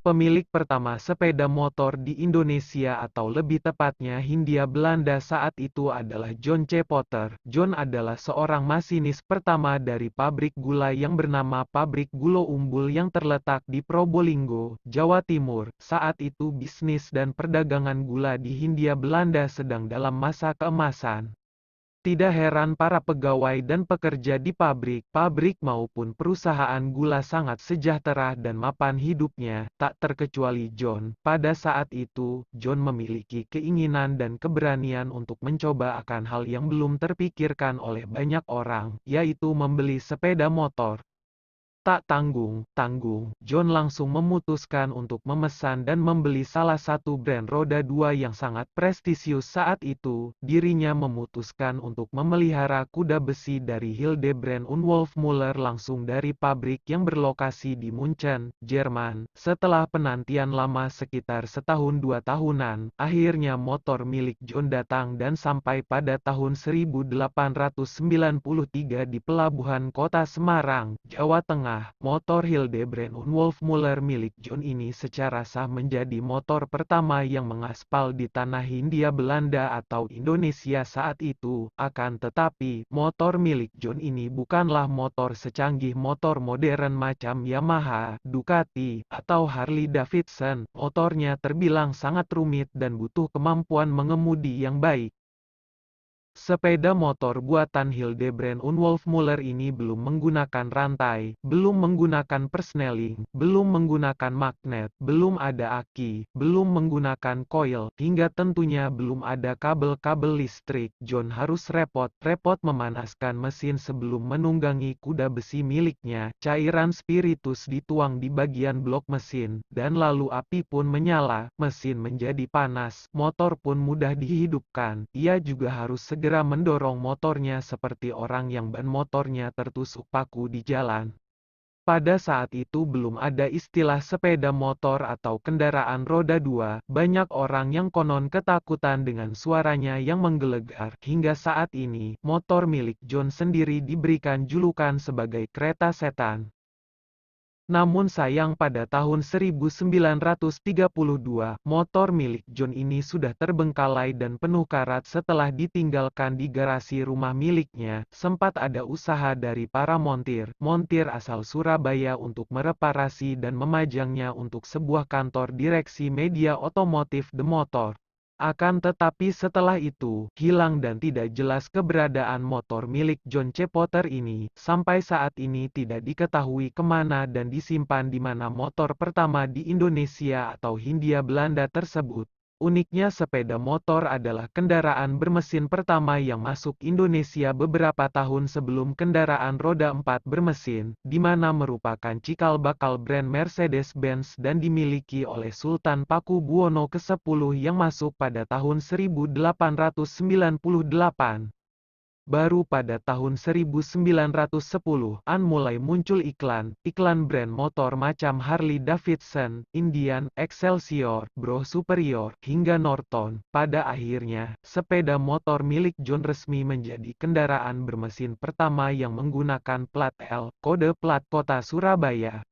Pemilik pertama sepeda motor di Indonesia atau lebih tepatnya Hindia Belanda saat itu adalah John C. Potter. John adalah seorang masinis pertama dari pabrik gula yang bernama Pabrik Gulo Umbul yang terletak di Probolinggo, Jawa Timur. Saat itu bisnis dan perdagangan gula di Hindia Belanda sedang dalam masa keemasan. Tidak heran para pegawai dan pekerja di pabrik maupun perusahaan gula sangat sejahtera dan mapan hidupnya, tak terkecuali John. Pada saat itu, John memiliki keinginan dan keberanian untuk mencoba akan hal yang belum terpikirkan oleh banyak orang, yaitu membeli sepeda motor. Tak tanggung-tanggung, John langsung memutuskan untuk memesan dan membeli salah satu brand roda dua yang sangat prestisius saat itu. Dirinya memutuskan untuk memelihara kuda besi dari Hildebrand und Wolfmuller langsung dari pabrik yang berlokasi di Munchen, Jerman. Setelah penantian lama sekitar setahun 2 tahunan, akhirnya motor milik John datang dan sampai pada tahun 1893 di pelabuhan kota Semarang, Jawa Tengah. Motor Hildebrand und Wolfmuller milik John ini secara sah menjadi motor pertama yang mengaspal di tanah Hindia Belanda atau Indonesia saat itu. Akan tetapi, motor milik John ini bukanlah motor secanggih motor modern macam Yamaha, Ducati, atau Harley Davidson. Motornya terbilang sangat rumit dan butuh kemampuan mengemudi yang baik. Sepeda motor buatan Hildebrand und Wolfmuller ini belum menggunakan rantai, belum menggunakan persneling, belum menggunakan magnet, belum ada aki, belum menggunakan koil, hingga tentunya belum ada kabel-kabel listrik. John harus repot-repot memanaskan mesin sebelum menunggangi kuda besi miliknya. Cairan spiritus dituang di bagian blok mesin, dan lalu api pun menyala, mesin menjadi panas, motor pun mudah dihidupkan. Ia juga harus segera mendorong motornya seperti orang yang ban motornya tertusuk paku di jalan. Pada saat itu belum ada istilah sepeda motor atau kendaraan roda dua. Banyak orang yang konon ketakutan dengan suaranya yang menggelegar. Hingga saat ini, motor milik John sendiri diberikan julukan sebagai kereta setan. Namun sayang pada tahun 1932, motor milik John ini sudah terbengkalai dan penuh karat setelah ditinggalkan di garasi rumah miliknya. Sempat ada usaha dari para montir asal Surabaya untuk mereparasi dan memajangnya untuk sebuah kantor direksi media otomotif The Motor. Akan tetapi setelah itu, hilang dan tidak jelas keberadaan motor milik John C. Potter ini. Sampai saat ini tidak diketahui kemana dan disimpan di mana motor pertama di Indonesia atau Hindia Belanda tersebut. Uniknya sepeda motor adalah kendaraan bermesin pertama yang masuk Indonesia beberapa tahun sebelum kendaraan roda 4 bermesin, di mana merupakan cikal bakal brand Mercedes-Benz dan dimiliki oleh Sultan Pakubuwono ke-10 yang masuk pada tahun 1898. Baru pada tahun 1910-an mulai muncul iklan brand motor macam Harley Davidson, Indian, Excelsior, Bro Superior, hingga Norton. Pada akhirnya, sepeda motor milik John resmi menjadi kendaraan bermesin pertama yang menggunakan plat L, kode plat kota Surabaya.